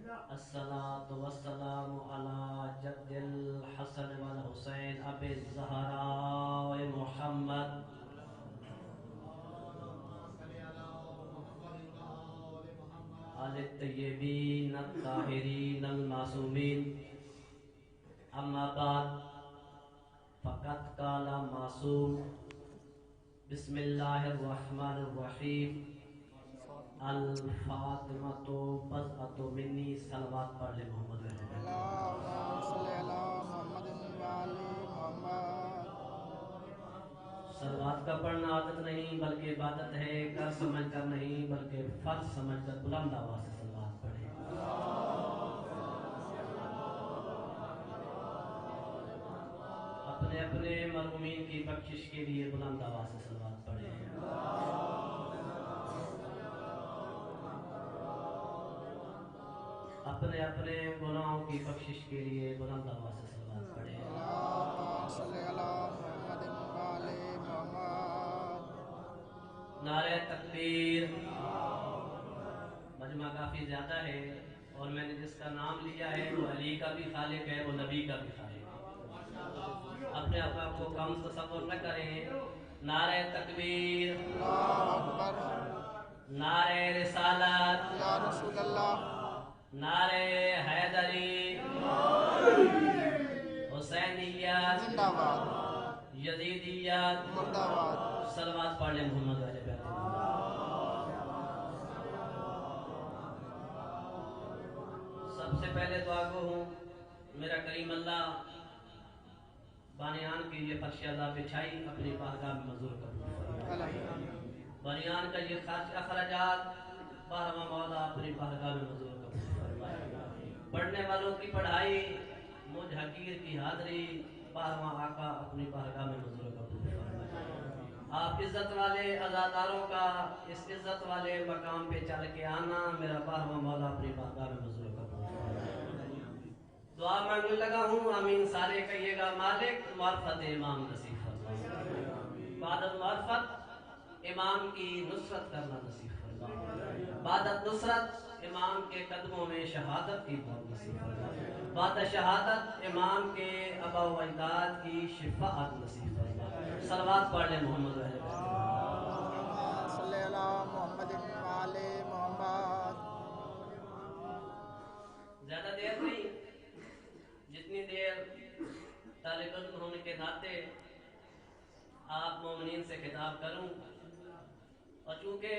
الصلاة والسلام على جد الحسن والحسين أبي الزهراء محمد آل الطيبين الطاهرين المعصومين. أما بعد فقد قال معصوم بسم الله الرحمن الرحيم الفاطمة بضعة مني. صلوات پڑھ لے محمد صلوات کا پڑھنا عادت نہیں بلکہ عبادت ہے. کر سمجھ کر نہیں بلکہ فرض سمجھ کر بلند آواز سے صلوات پڑھے. اپنے اپنے مرحومین کی بخشش کے لیے بلند آواز سے صلوات پڑھے. اپنے اپنے گناہوں کی بخشش کے لیے بلند آواز سے صلوات پڑھے. نعرہ تکبیر. مجمع کافی زیادہ ہے اور میں نے جس کا نام لیا ہے وہ علی کا بھی خالق ہے, وہ نبی کا بھی خالق ہے. اپنے آپ کو کم تصور نہ کریں. نعرہ تکبیر, نعرہ رسالت, یا رسول اللہ, نعرہ حیدری, حسینیت زندہ باد, یزیدیت مردہ باد. صلوات پڑھ لیں محمد والے پہ. سب سے پہلے دعا گو ہوں میرا کریم اللہ بانیان کی یہ فرش عذاب بچھائی اپنی بارگاہ میں منظور کروں. بانیان کا یہ خرچ اخراجات بارہواں مولا اپنی بارگاہ میں منظور کروں. پڑھنے والوں کی پڑھائی, مجھ حقیر کی حاضری بارہواں آقا اپنی بارگاہ میں منظور کروں. آپ عزت والے عزاداروں کا اس عزت والے مقام پہ چل کے آنا میرا بارہواں مولا اپنی بارگاہ میں منظور کروں. دعا مانگنے لگا ہوں, آمین سارے کہیے گا. مالک معرفت امام نصیب فرما, بعد معرفت امام کی نصرت کرنا نصیب فرما, بعد نصرت امام کے قدموں میں شہادت کی موت نصیب فرما, بعد شہادت امام کے آبا و اجداد کی شفاعت نصیب فرما. صلوات پڑھ لیں محمد صلی اللہ محمد والے محمد. زیادہ دیر نہیں, جتنی دیر طالب علم ہونے کے ناطے آپ مومنین سے خطاب کروں, اور چونکہ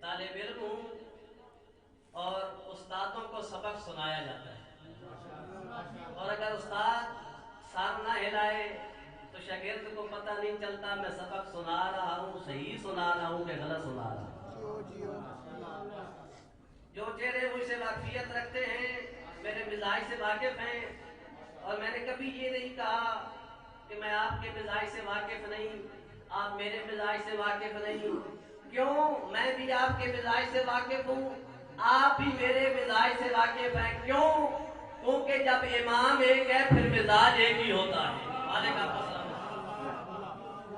طالب علم ہوں اور استادوں کو سبق سنایا جاتا ہے, اور اگر استاد سر نہ ہلائے تو شاگرد کو پتہ نہیں چلتا میں سبق سنا رہا ہوں, صحیح سنا رہا ہوں کہ غلط سنا رہا ہوں. جو چہرے مجھ سے واقفیت رکھتے ہیں, میرے مزاج سے واقف ہیں, اور میں نے کبھی یہ نہیں کہا کہ میں آپ کے مزاج سے واقف نہیں, آپ میرے مزاج سے واقف نہیں. کیوں؟ میں بھی آپ کے مزاج سے واقف ہوں, آپ بھی میرے مزاج سے واقف ہیں. کیوں؟ کیونکہ جب امام ایک ہے پھر مزاج ایک ہی ہوتا ہے.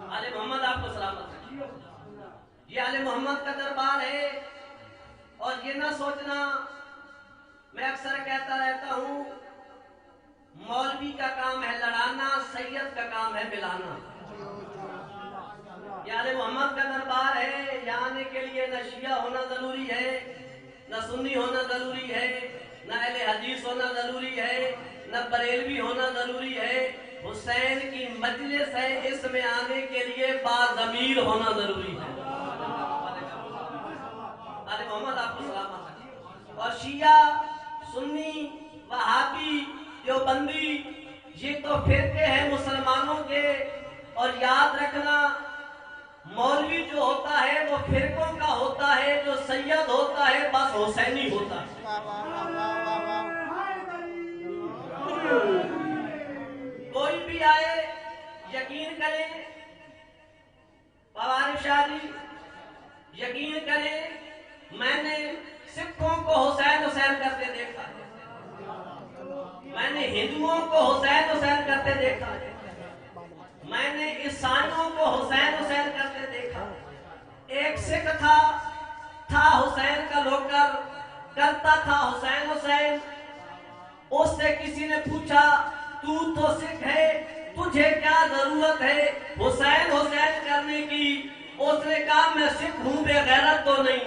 آل محمد آپ کو سلامت رکھیے. یہ آل محمد کا دربار ہے, اور یہ نہ سوچنا, میں اکثر کہتا رہتا ہوں مولوی کا کام ہے لڑانا, سید کا کام ہے ملانا. یہ آل محمد کا دربار ہے, یہاں آنے کے لیے نہ شیعہ ہونا ضروری ہے, نہ سنی ہونا ضروری ہے, نہ اہل حدیث ہونا ضروری ہے, نہ بریلوی ہونا ضروری ہے. حسین کی مجلس ہے, اس میں آنے کے لیے باضمیر ہونا ضروری ہے. آل محمد آپ کو سلامت رکھیے. اور شیعہ, سنی, وہابی, دیوبندی یہ تو فرقے ہیں مسلمانوں کے, اور یاد رکھنا مولوی جو ہوتا ہے وہ فرقوں کا ہوتا ہے, جو سید ہوتا ہے بس حسینی ہوتا ہے. کوئی بھی آئے یقین کریں, پوار شاہ جی یقین کریں, میں نے سکھوں کو حسین حسین کرتے دیکھا ہے, میں نے ہندوؤں کو حسین حسین کرتے دیکھا ہے, میں نے عیسائیوں کو حسین حسین کرتے دیکھا. ایک سکھ تھا حسین کا لوکر, کرتا تھا حسین حسین. اس سے کسی نے پوچھا تو سکھ ہے, تجھے کیا ضرورت ہے حسین حسین کرنے کی؟ اس نے کہا میں سکھ ہوں, بے غیرت تو نہیں.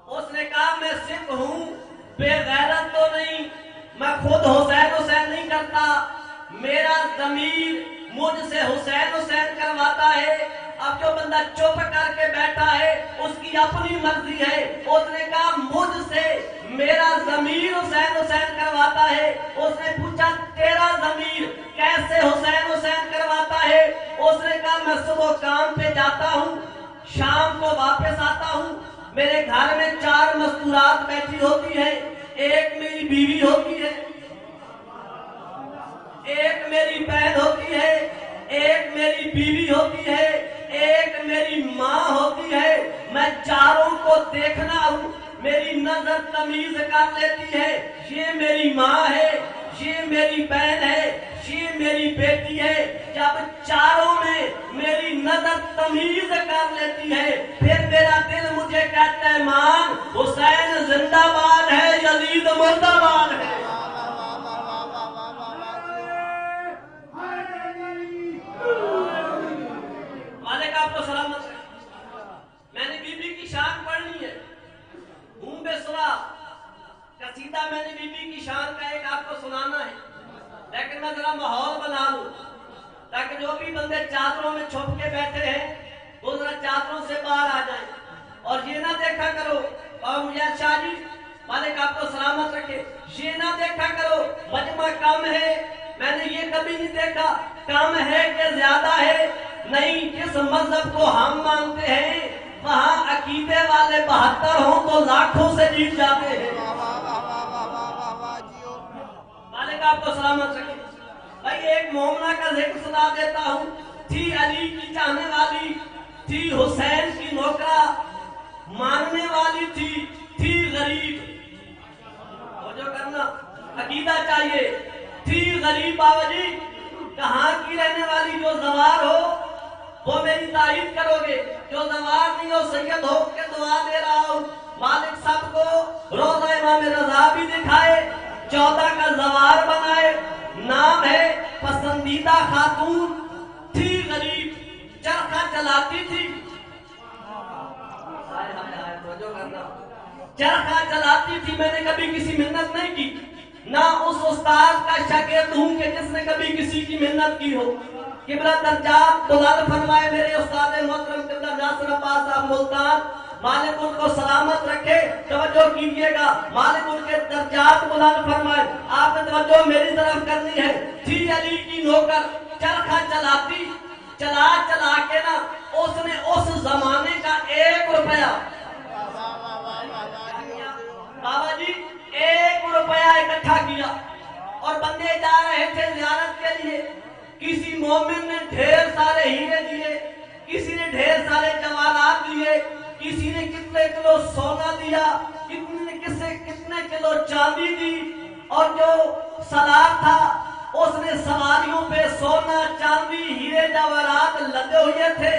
اس نے کہا میں سکھ ہوں, بے غیرت تو نہیں, میں خود حسین حسین نہیں کرتا, میرا ضمیر مجھ سے حسین حسین کرواتا ہے. اب جو بندہ چپ کر کے بیٹھا ہے اس کی اپنی مرضی ہے. اس نے کہا مجھ سے میرا ضمیر حسین حسین کرواتا ہے. اس نے پوچھا تیرا ضمیر کیسے حسین حسین کرواتا ہے؟ اس نے کہا میں صبح کام پہ جاتا ہوں, شام کو واپس آتا ہوں, میرے گھر میں 4 مستورات بیٹھی ہوتی ہیں. ایک میری بیوی ہوتی ہے, ایک میری بہن ہوتی ہے, ایک میری بیوی ہوتی ہے, ایک میری ماں ہوتی ہے. میں چاروں کو دیکھنا ہوں, میری نظر تمیز کر لیتی ہے. یہ میری ماں ہے, یہ میری بہن ہے, یہ میری بیٹی ہے. جب چاروں میں میری نظر تمیز کر لیتی ہے پھر میرا دل مجھے کہتا ہے مان حسین زندہ باد ہے, یزید مردہ باد ہے. مالک آپ کو سلامت ہے. میں نے بی بی کی شان پڑھنی ہے, ہوں بے سرا قصیدہ میں نے بی بی کی شان کا ایک آپ کو سنانا ہے, لیکن میں ذرا ماحول بنا لوں تاکہ جو بھی بندے چادروں میں چھپ کے بیٹھے ہیں وہ ذرا چادروں سے باہر آ جائیں. اور یہ نہ دیکھا کرو مجاہد شاہ جی مالک آپ کو سلامت رکھے, یہ نہ دیکھا کرو مجمع کم ہے, میں نے یہ کبھی نہیں دیکھا کم ہے کہ زیادہ ہے. نہیں, جس مذہب کو ہم مانتے ہیں وہاں عقیدے والے 72 ہوں تو لاکھوں سے جیت جاتے ہیں. مالک آپ کو سلامت رکھے. بھائی ایک مومنہ کا ذکر سنا دیتا ہوں. تھی علی کی چاہنے والی, تھی حسین کی نوکرا, ماننے والی تھی غریب. اور جو کرنا عقیدہ چاہیے. تھی غریب بابا جی, کہاں کی رہنے والی, جو زوار ہو وہ میری تعریف کرو گے, جو زوار نہیں ہو سید ہو کے دعا دے رہا ہوں. مالک سب کو روضہ امام رضا بھی دکھائے, 14 کا زوار بنائے. نام ہے پسندیدہ خاتون, تھی غریب, چرخہ چلاتی تھی. چرخہ چلاتی تھی. میں نے کبھی کسی محنت نہیں کی, نہ اس استاد کا شاگرد ہوں کہ جس نے کبھی کسی کی محنت کی ہو. قبلہ درجات بلند فرمائے میرے استاد محترم قبلہ ناصر عباس صاحب ملتان, مالک ان کو سلامت رکھے. توجہ کیجئے گا, مالک ان کے درجات بلند فرمائے. آپ نے توجہ میری طرف کرنی ہے. تھی علی کی نوکر, چرخہ چلاتی, چلا کے نا اس نے اس زمانے کا 1 روپیہ بابا جی 1 روپیہ اکٹھا کیا اور بندے جا رہے تھے زیارت کے لیے. کسی مومن نے ڈھیر سارے ہیرے دیے, کسی نے ڈھیر سارے جواہرات دیے, کسی نے کتنے کلو سونا دیا, کتنے کلو چاندی دی. اور جو سالار تھا اس نے سواریوں پہ سونا چاندی ہیرے جواہرات لدے ہوئے تھے.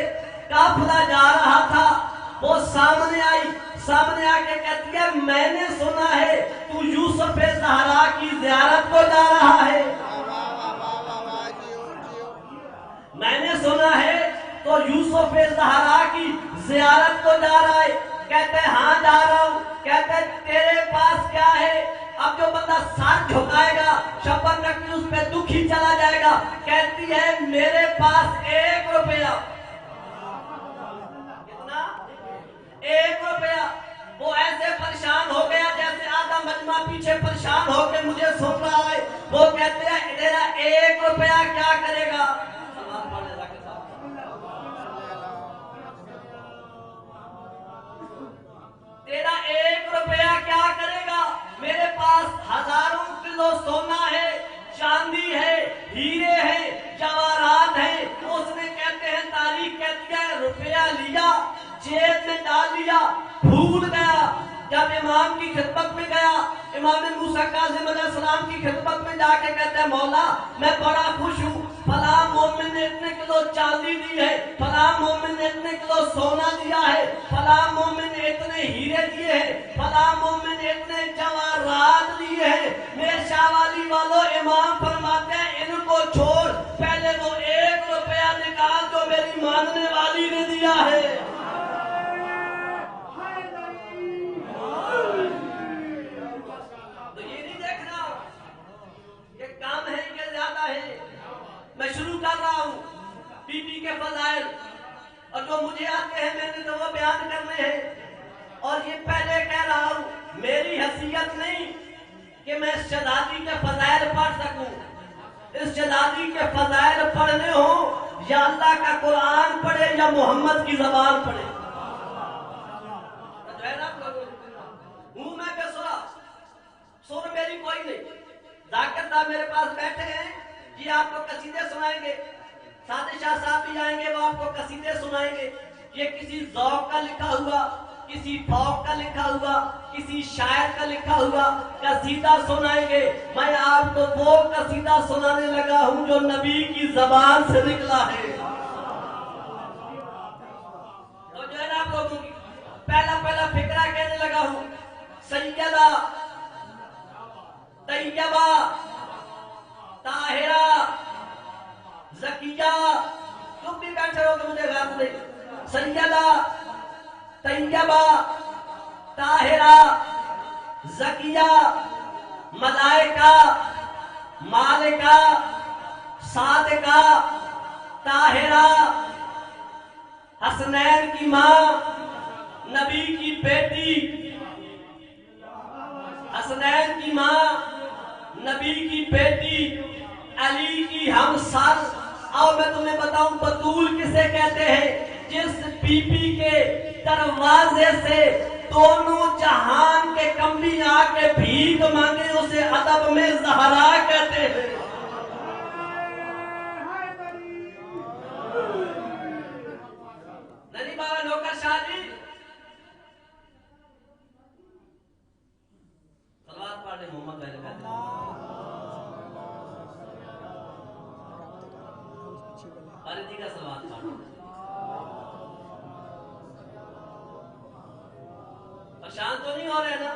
قافلہ جا رہا تھا, وہ سامنے آئی, سامنے آ کے کہتی ہے میں نے سنا ہے تو یوسف زہرا کی زیارت کو جا رہا ہے. میں نے سنا ہے تو یوسف زہرا کی زیارت کو جا رہا ہے. کہتے ہاں جا رہا ہوں. کہتے تیرے پاس کیا ہے؟ اب جو بندہ ساتھ جھکائے گا شبر نقی اس پہ دکھی چلا جائے گا. کہتی ہے میرے پاس 1 روپیہ. کتنا؟ 1 روپیہ. وہ ایسے پریشان ہو گیا جیسے آدھا مجمع پیچھے پریشان ہو کے مجھے سن رہا ہے. وہ کہتے ہیں تیرا 1 روپیہ کیا کرے گا؟ تیرا 1 روپیہ کیا کرے گا؟ میرے پاس ہزاروں کلو سونا ہے, چاندی ہے, ہیرے ہیں, جواہرات ہیں. اس نے کہتے ہیں تاریخ کہتی ہے روپیہ لیا, جیب میں ڈال لیا, بھول گیا. جب امام کی خدمت میں گیا, امام موسیٰ کاظم علیہ السلام کی خدمت میں جا کے کہتے ہیں مولا میں بڑا خوش ہوں, فلاں مومن نے اتنے کلو چاندی دی ہے, فلاں مومن نے اتنے کلو سونا دیا ہے. فلاں مومن نے اتنے ہیرے دیے ہیں، فلاں مومن نے اتنے جواہرات دیے ہیں۔ میرے شاہ والی والوں امام فرماتے ہیں ان کو چھوڑ، پہلے وہ 1 روپیہ نکال جو میری ماننے والی نے دیا ہے۔ تو یہ نہیں دیکھنا کہ کام ہے کہ زیادہ ہے۔ میں شروع کر رہا ہوں بی بی کے فضائل، اور جو مجھے آتے ہیں میں نے تو وہ بیان کرنے ہیں۔ اور یہ پہلے کہہ رہا ہوں میری حیثیت نہیں کہ میں شہزادی کے فضائل پڑھ سکوں، اس شہزادی کے فضائل پڑھنے ہوں یا اللہ کا قرآن پڑھے یا محمد کی زبان پڑھے۔ ہوں میں کہ سر میری کوئی نہیں، ذاکر صاحب میرے پاس بیٹھے ہیں، یہ آپ کو قصیدے سنائیں گے، سعد شاہ صاحب بھی آئیں گے وہ آپ کو قصیدے سنائیں گے۔ یہ کسی ذوق کا لکھا ہوا، کسی فوق کا لکھا ہوا، کسی شاعر کا لکھا ہوا قصیدہ سنائیں گے۔ میں آپ کو وہ قصیدہ سنانے لگا ہوں جو نبی کی زبان سے نکلا ہے۔ تو جو ہے نا آپ لوگوں کی پہلا فکرہ کہنے لگا ہوں، سیدہ طیبہ طاہرہ زکیہ، تم بھی بیٹھے ہو تو مجھے غلط نہیں، سیدہ طیبہ طاہرہ زکیہ ملائکہ مالکہ صادقہ طاہرہ، حسنین کی ماں، نبی کی بیٹی، حسنین کی ماں، نبی کی بیٹی، علی کی ہمسر۔ اور میں تمہیں بتاؤں بطول کسے کہتے ہیں؟ جس بی بی کے دروازے سے دونوں جہان کے کمی آ کے بھیک مانگے اسے ادب میں زہرا کہتے ہیں۔ نہیں بابا نوکر شاہ جی صلوات پڑھنے محمد علیہ وسلم۔ خالد جی کا صلوات پڑھنے پریشان تو نہیں ہو رہے نا؟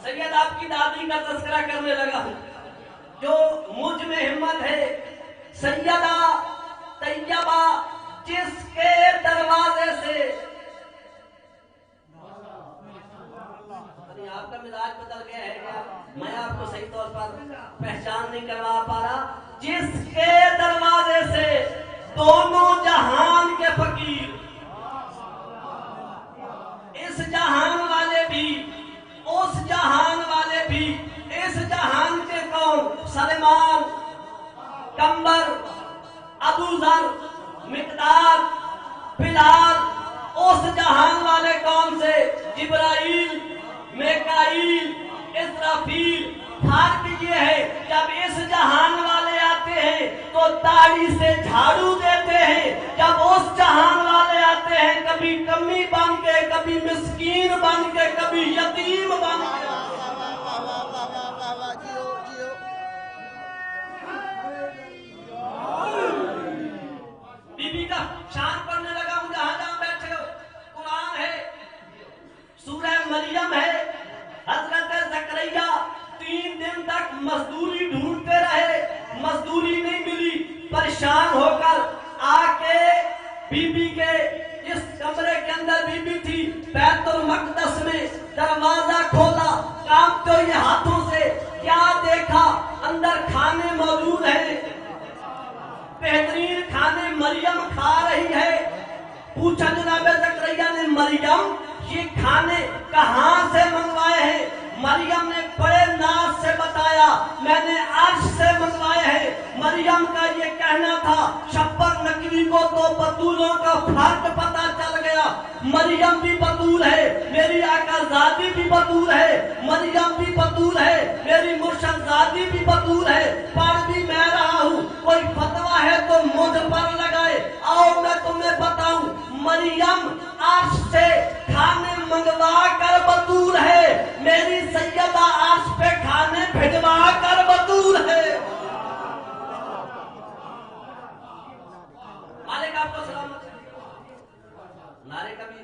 سید آپ کی دادی کا تذکرہ کرنے لگا ہوں جو مجھ میں ہمت ہے، سیدہ طیبہ جس کے دروازے سے آپ کا مزاج بدل گیا ہے کیا؟ میں آپ کو صحیح طور پر پہچان نہیں کروا پا رہا۔ جس کے دروازے سے دونوں جہان کے فقیر، اس جہان والے بھی اس جہان والے بھی، اس جہان کے کون؟ سلمان، کمبر، ابو ذر، مقداد، بلال، اس جہان والے کون سے؟ جبرائیل، میکائیل، اسرافیل۔ فرق یہ ہے جب اس جہان والے آتے ہیں تو داڑھی سے جھاڑو دیتے ہیں، جب اس جہان والے آتے ہیں کبھی کمی بن کے، کبھی مسکین بن کے، کبھی یتیم بن کے۔ بی بی کا شان پڑھنے لگا ہوں جہاں جہاں بیٹھے ہو۔ قرآن ہے، سورہ مریم ہے، حضرت زکریا 3 دن تک مزدوری ڈھونڈتے رہے، مزدوری نہیں ملی، پریشان ہو کر آ کے بی بی کے جس کمرے کے اندر بی بی تھی بیت المقدس میں دروازہ کھولا، کانپتے ہوئے ہاتھوں سے کیا دیکھا؟ اندر کھانے موجود ہیں، بہترین کھانے مریم کھا رہی ہے۔ پوچھا جناب زکریا نے مریم یہ کھانے کہاں سے منگوائے ہیں؟ مریم نے بڑے ناز سے بتایا میں نے عرش سے منگوائے ہیں۔ مریم کا یہ کہنا تھا، شبر نقوی کو تو بطولوں کا فرق پتہ چل گیا۔ مریم بھی بطول ہے، میری آقا زادی بھی بطول ہے، مریم بھی بطول ہے، میری مرشد زادی بھی بطول ہے۔ پڑھ بھی میں رہا ہوں، کوئی فتویٰ ہے تو مجھ پر لگائے۔ آؤ میں تمہیں بتاؤں، مریم عرش سے کھانے منگوا کر بطول ہے، میری سیدہ عرش پہ کھانے بھجوا کر بطول ہے۔ مالک آپ کو سلامت ہے۔ نعرے کا بھی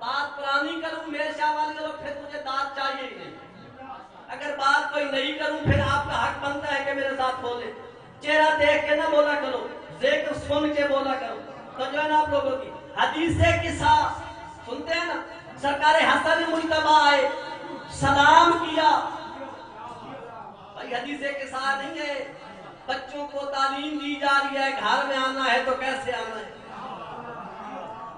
بات پرانی کروں میرے شاہ والی لوگ پھر مجھے داد چاہیے ہی نہیں، اگر بات کوئی نئی کروں پھر آپ کا حق بنتا ہے کہ میرے ساتھ بولے، چہرہ دیکھ کے نہ بولا کرو، ذکر سن کے بولا کرو۔ تو جو ہے نا آپ لوگوں کی حدیث قصہ سنتے ہیں نا، سرکار حسن مجتبی آئے، سلام کیا، بھائی حدیث قصہ نہیں ہے، بچوں کو تعلیم دی جا رہی ہے، گھر میں آنا ہے تو کیسے آنا ہے۔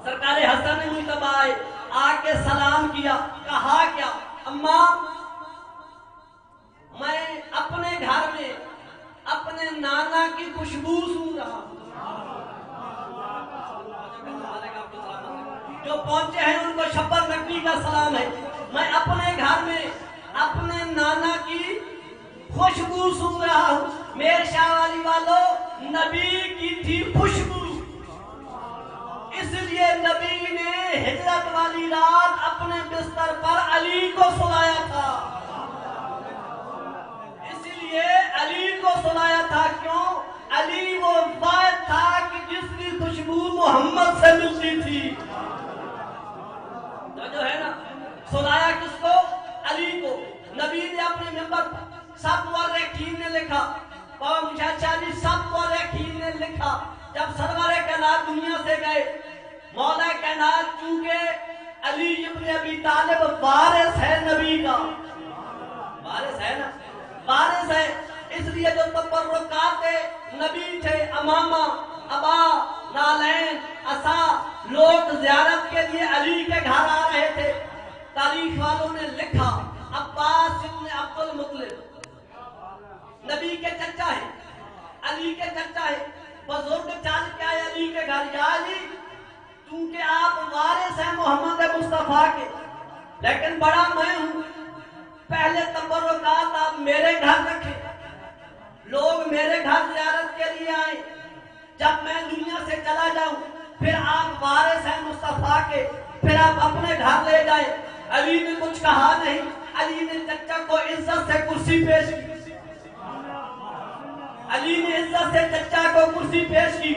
سرکار حسن مجتبی آئے، آ کے سلام کیا، کہا کیا، اماں میں اپنے گھر میں اپنے نانا کی خوشبو سن رہا ہوں، جو پہنچے ہیں ان کو شبر نقوی کا سلام ہے، میں اپنے گھر میں اپنے نانا کی خوشبو سن رہا ہوں۔ میرے شاہ والی والوں، نبی کی تھی خوشبو، اس لیے نبی نے ہجرت والی رات اپنے بستر پر علی کو سلایا تھا، علی کو سنایا تھا، کیوں؟ علی وہ واحد تھا کہ جس کی خوشبو محمد سے ملتی تھی، جو ہے نا، سنایا کس کو؟ علی کو۔ نبی نے اپنے ممبر سب مورخین نے لکھا، بابا مشاہد جی سب مورخین نے لکھا، جب سرور کائنات دنیا سے گئے، مولا کائنات چونکہ علی ابن ابی طالب وارث ہے نبی کا، وارث ہے نا، وارث ہے، اس لیے جو تبرکات نبی تھے، امامہ، ابا، نالین، عصا، لوگ زیارت کے لیے علی کے گھر آ رہے تھے۔ تاریخ والوں نے لکھا، عباس ابن عبد المطلب نبی کے چچا ہے، علی کے چچا ہے، بزرگ چل کے آئے علی کے گھر، یا علی چونکہ آپ وارث ہیں محمد مصطفیٰ کے، لیکن بڑا میں ہوں، پہلے تبرکات آپ میرے گھر رکھیں، لوگ میرے گھر زیارت کے لیے آئیں، جب میں دنیا سے چلا جاؤں پھر آپ وارث ہیں مصطفیٰ کے، پھر آپ اپنے گھر لے جائیں۔ علی نے کچھ کہا نہیں، علی نے چچا کو عزت سے کرسی پیش کی، علی نے عزت سے چچا کو کرسی پیش کی،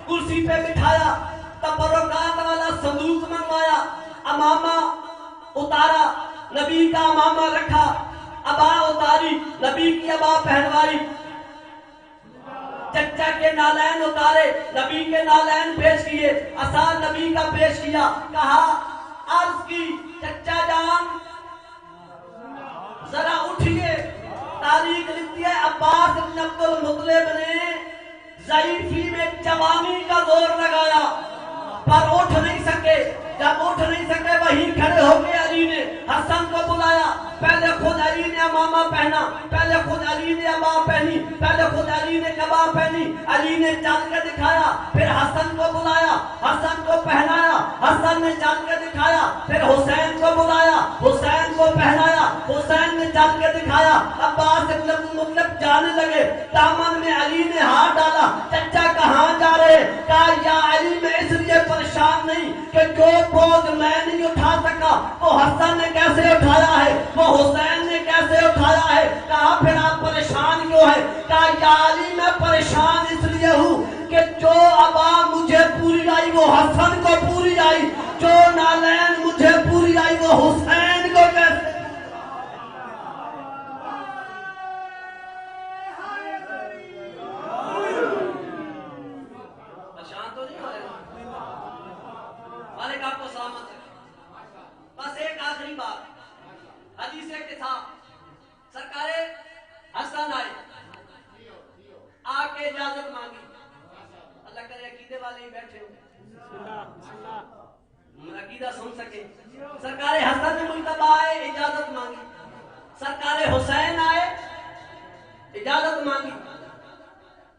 کرسی پہ بٹھایا، تبرکات والا صندوق منگوایا، امامہ اتارا، نبی کا امامہ رکھا، ابا اتاری، نبی کی ابا پہنوائی، چچا کے نالین اتارے، نبی کے نالین پیش کیے، عصا نبی کا پیش کیا، کہا عرض کی چچا جان ذرا اٹھئے۔ تاریخ لکھتی ہے عباس بن عبد المطلب نے ضعیفی میں جوانی کا زور لگایا پر اٹھ نہیں سکے، جب اٹھ نہیں سکے وہیں کھڑے ہو کے علی نے حسن کو بلایا، پہلے خود علی نے امامہ پہنا، پہلے خود علی نے ابا پہنی، پہلے خود علی نے کبا پہنی، علی نے چل کے دکھایا، پھر حسن کو بلایا، حسن کو پہنایا، حسن نے چل کے دکھایا، پھر حسین کو بلایا، حسین کو پہنایا، حسین نے چل کے دکھایا، عباس ابن المطلب جانے لگے، دامن میں علی نے ہاتھ ڈالا، چچا کہاں جا رہے؟ کہا یا علی میں اس لیے پریشان نہیں کہ جو بوجھ میں نہیں اٹھا سکا وہ حسن نے کیسے اٹھایا ہے، وہ حسین نے کیسے اٹھایا ہے۔ کہا پھر آپ پریشان کیوں ہے؟ کہا یا علی میں پریشان اس لیے ہوں کہ جو ابا مجھے پوری آئی وہ حسن کو پوری آئی، جو نالین مجھے پوری آئی وہ حسین کو کیسے؟ بس ایک آخری بات، حدیث کے ساتھ سرکار حسن آئے، آ کے اجازت مانگی، اللہ کرے عقیدے والے ہی بیٹھے ہوں، عقیدہ سن سکے، سرکار حسن مجتبی آئے، اجازت مانگی، سرکار حسین آئے، اجازت مانگی،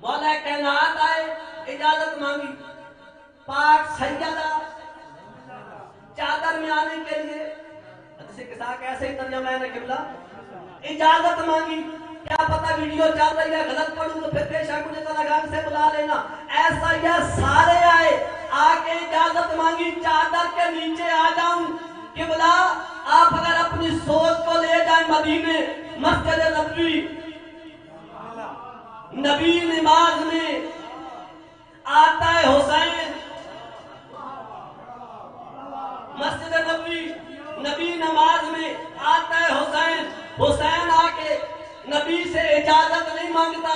مولا کائنات آئے، اجازت مانگی، پاک سیدہ چادر میں آنے کے لیے حدیث کے ساتھ ایسے ہی ترجمہ ہے قبلہ، اجازت مانگی، کیا پتہ ویڈیو چل رہی ہے غلط پڑھوں تو پھر بے شک مجھے تلگان سے بلا لینا، ایسا یہ سارے آئے، آ کے اجازت مانگی چادر کے نیچے آ جاؤں، قبلہ آپ اگر اپنی سوچ کو لے جائیں مدینے مسجد نبوی، نبی نماز میں آتا ہے حسین، مسجد نبوی نبی نماز میں آتا ہے حسین، حسین آ کے نبی سے اجازت نہیں مانگتا،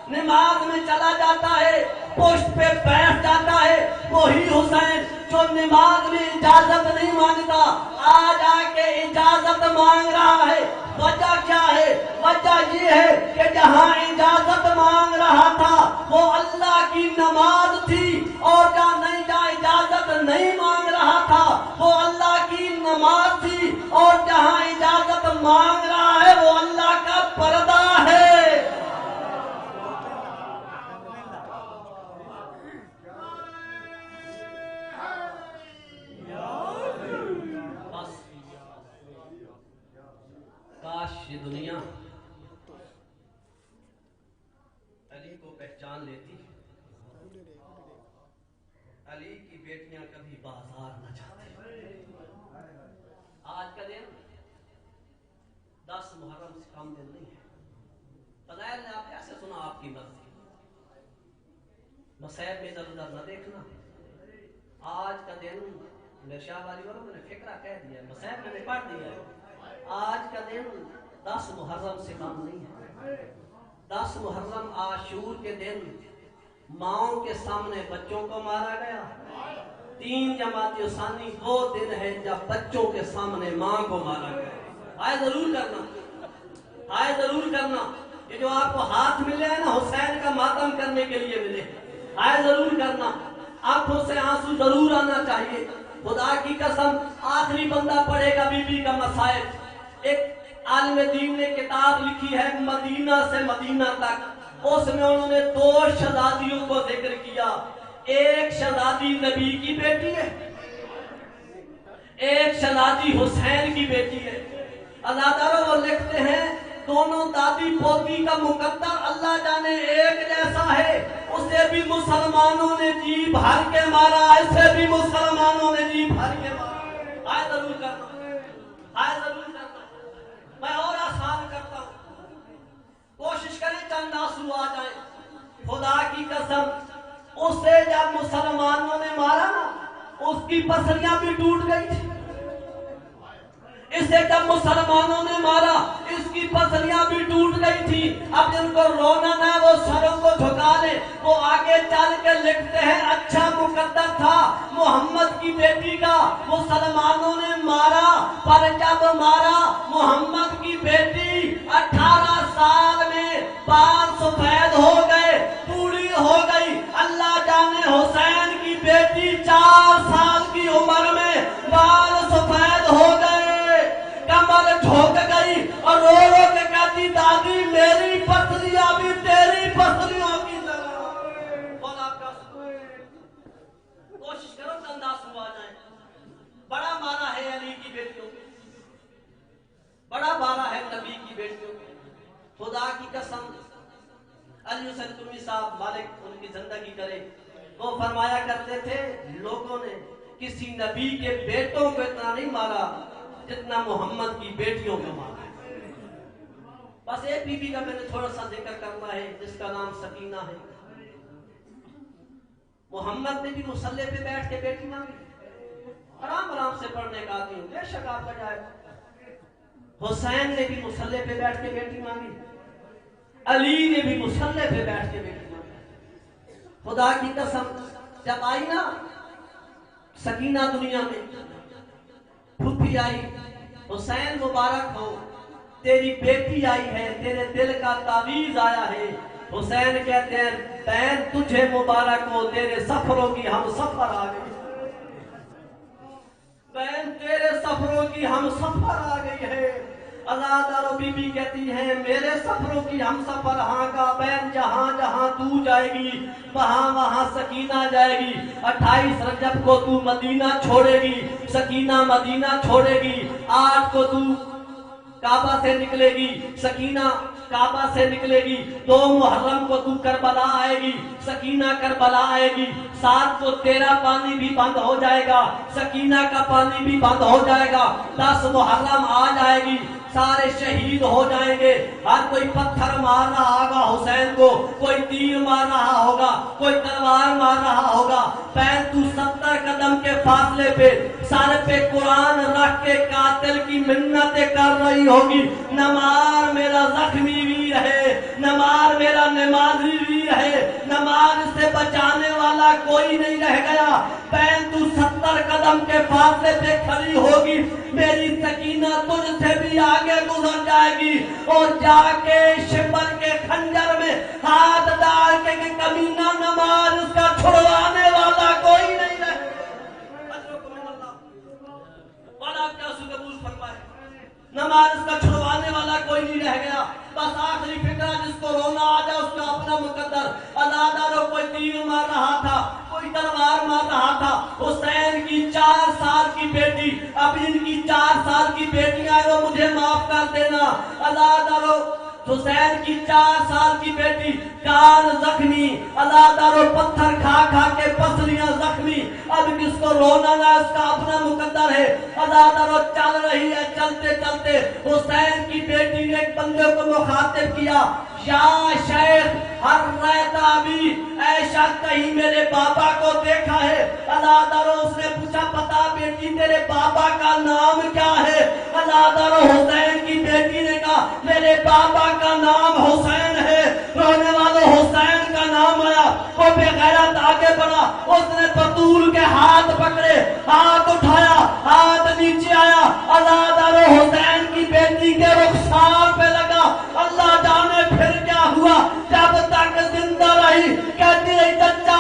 نماز میں چلا جاتا ہے، پشت پہ بیٹھ جاتا ہے، وہی حسین جو نماز میں اجازت نہیں مانگتا آج آ کے اجازت مانگ رہا ہے۔ وجہ کیا ہے؟ وجہ یہ ہے کہ جہاں اجازت مانگ رہا تھا وہ اللہ کی نماز تھی، اور جہاں اجازت نہیں مانگ رہا تھا وہ اللہ کی نماز تھی، اور جہاں اجازت مانگ رہا ہے وہ اللہ کا پردہ ہے۔ کاش یہ دنیا علی کو پہچان لیتی، علی کی بیٹیاں کبھی بازار نہ جاتی۔ آج کا دن 10 محرم سے کم دن نہیں ہے۔ فضائل نے آپ ایسے سنا آپ کی مرضی، مصائب میں ادھر ادھر نہ دیکھنا۔ آج کا دن میرے شاہ والی والوں میں نے فکرہ کہہ دیا، مصائب میں نے پڑھ دیا ہے۔ آج کا دن 10 محرم سے کم نہیں ہے۔ 10 محرم عاشور کے دن ماؤں کے سامنے بچوں کو مارا گیا۔ 3 جماعت ثانی وہ دن ہے جب بچوں کے سامنے ماں کو مارا گیا۔ آئے ضرور کرنا، آئے ضرور کرنا، یہ جو آپ کو ہاتھ ملے ہیں نا حسین کا ماتم کرنے کے لیے ملے، آئے ضرور کرنا، آنکھوں سے آنسو ضرور آنا چاہیے۔ خدا کی قسم آخری بندہ پڑھے گا بی بی کا مصائب۔ ایک عالم دین نے کتاب لکھی ہے مدینہ سے مدینہ تک، اس میں انہوں نے 2 شہزادیوں کو ذکر کیا۔ ایک شہزادی نبی کی بیٹی ہے، ایک شہزادی حسین کی بیٹی ہے۔ ازاداروں وہ لکھتے ہیں دونوں دادی پوتی کا مقدر اللہ جانے ایک جیسا ہے، اسے بھی مسلمانوں نے جی بھر کے مارا، اسے بھی مسلمانوں نے جی بھر کے مارا۔ آئے ضرور کرنا، آئے ضرور کرنا۔ میں اور آسان کرتا ہوں، کوشش کریں چند آنسو آ جائیں۔ خدا کی قسم اسے جب مسلمانوں نے مارا نا اس کی پسلیاں بھی ٹوٹ گئی تھی، اسے جب مسلمانوں نے مارا اس کی پسلیاں بھی ٹوٹ گئی تھی۔ اب جن کو رونا نہ وہ سروں کو جھکا لے، وہ آگے چل کے لکھتے ہیں اچھا مقدر تھا محمد کی بیٹی کا، مسلمانوں نے مارا، پر جب مارا محمد کی بیٹی 18 سال میں بال سفید ہو گئے، بوڑھی ہو گئی۔ اللہ جانے حسین کی بیٹی 4 سال کی عمر میں بال سفید ہو گئے، کمر جھک گئی اور رو رو کے کہتی دادی میری پسلیاں بھی تیری پسلیوں کی طرح۔ کوشش کرو چند آنسو آ جائیں۔ بڑا مارا ہے علی کی بیٹیوں کو، بڑا مارا ہے نبی کی بیٹیوں کو۔ خدا کی قسم علی حسین ترمی صاحب مالک ان کی زندگی کرے، وہ فرمایا کرتے تھے لوگوں نے کسی نبی کے بیٹوں کو اتنا نہیں مارا جتنا محمد کی بیٹیوں کو مارا۔ بس ایک بی بی کا میں نے تھوڑا سا ذکر کرنا ہے جس کا نام سکینہ ہے۔ محمد نے بھی مصلی پہ بیٹھ کے بیٹی مانگی، آرام آرام سے پڑھنے کا آدمی ہوں، بے شک آپ کا جائے۔ حسین نے بھی مصلی پہ بیٹھ کے بیٹی مانگی، علی نے بھی مصلی پہ بیٹھ کے بیٹی مانگی۔ خدا کی قسم جب آئی نا سکینہ دنیا میں، پھوپھی آئی، حسین مبارک ہو تیری بیٹی آئی ہے، تیرے دل کا تعویذ آیا ہے۔ حسین کہتے ہیں بہن تجھے مبارک ہو تیرے سفروں کی ہم سفر آ گئی، بہن تیرے سفروں کی ہم سفر آ گئی ہے۔ ازادارو بی بی کہتی ہیں میرے سفروں کی ہم سفر ہاں کا بہن، جہاں جہاں تو جائے گی وہاں وہاں سکینہ جائے گی۔ 28 رجب کو تو مدینہ چھوڑے گی، سکینہ مدینہ چھوڑے گی۔ 8 کو تو کعبہ سے نکلے گی، سکینہ کعبہ سے نکلے گی۔ 2 محرم کو تو کربلا آئے گی، سکینہ کربلا آئے گی۔ 7 کو تیرا پانی بھی بند ہو جائے گا، سکینہ کا پانی بھی بند ہو جائے گا۔ 10 محرم آ جائے گی، سارے شہید ہو جائیں گے. ہر کوئی پتھر مار رہا ہوگا حسین کو, کوئی تیر مار رہا ہوگا, کوئی تلوار مار رہا ہوگا. 70 قدم کے فاصلے پہ سر پہ قرآن رکھ کے قاتل کی منتیں کر رہی ہوگی, نمار میرا زخمی ویر ہے, نمار میرا نمازی ویر ہے, نماز سے بچانے والا کوئی نہیں رہ گیا. 70 قدم کے فاصلے پہ کھڑی ہوگی, میری سکینہ تجھ سے بھی آگے گزر جائے گی اور جا کے شمبر کے خنجر میں ہاتھ ڈال کے کہ کمینہ نماز اس کا چھڑوانے والا کوئی نہیں رہے. نماز اس کا چھڑوانے والا کوئی نہیں رہ گیا. بس آخری فکرہ جس کو رونا آ جائے اس کا اپنا مقدر. ازاداروں کوئی تیر مار رہا تھا, کوئی تلوار مار رہا تھا. حسین کی 4 سال کی بیٹی, اب ان کی 4 سال کی بیٹیاں ہیں, وہ مجھے معاف کر دینا. ازاداروں حسین کی 4 سال کی بیٹی کان زخمی, ازاداروں پتھر کھا کھا کے پسلیاں زخمی. اب کس کو رونا نہ, اس کا اپنا مقدر ہے. ازاداروں چل رہی ہے, چلتے چلتے حسین کی بیٹی نے ایک بندے کو مخاطب کیا, یا شیخ ہر رہتا بھی ایشا کہیں میرے بابا کو دیکھا ہے. ازاداروں اس نے پوچھا بتا بیٹی تیرے بابا کا نام کیا ہے. ازاداروں حسین کی بیٹی نے کہا میرے بابا کا نام حسین ہے. رونے والوں حسین کا نام آیا, وہ بے غیرت آگے بڑھا, اس نے بطول کے ہاتھ پکڑے, ہاتھ اٹھایا, ہاتھ نیچے آیا. ازاداروں حسین کی بیٹی کے رخسار پہ لگا. اللہ جانے پھر کیا ہوا, جب تک زندہ رہی کہتی رہی چچا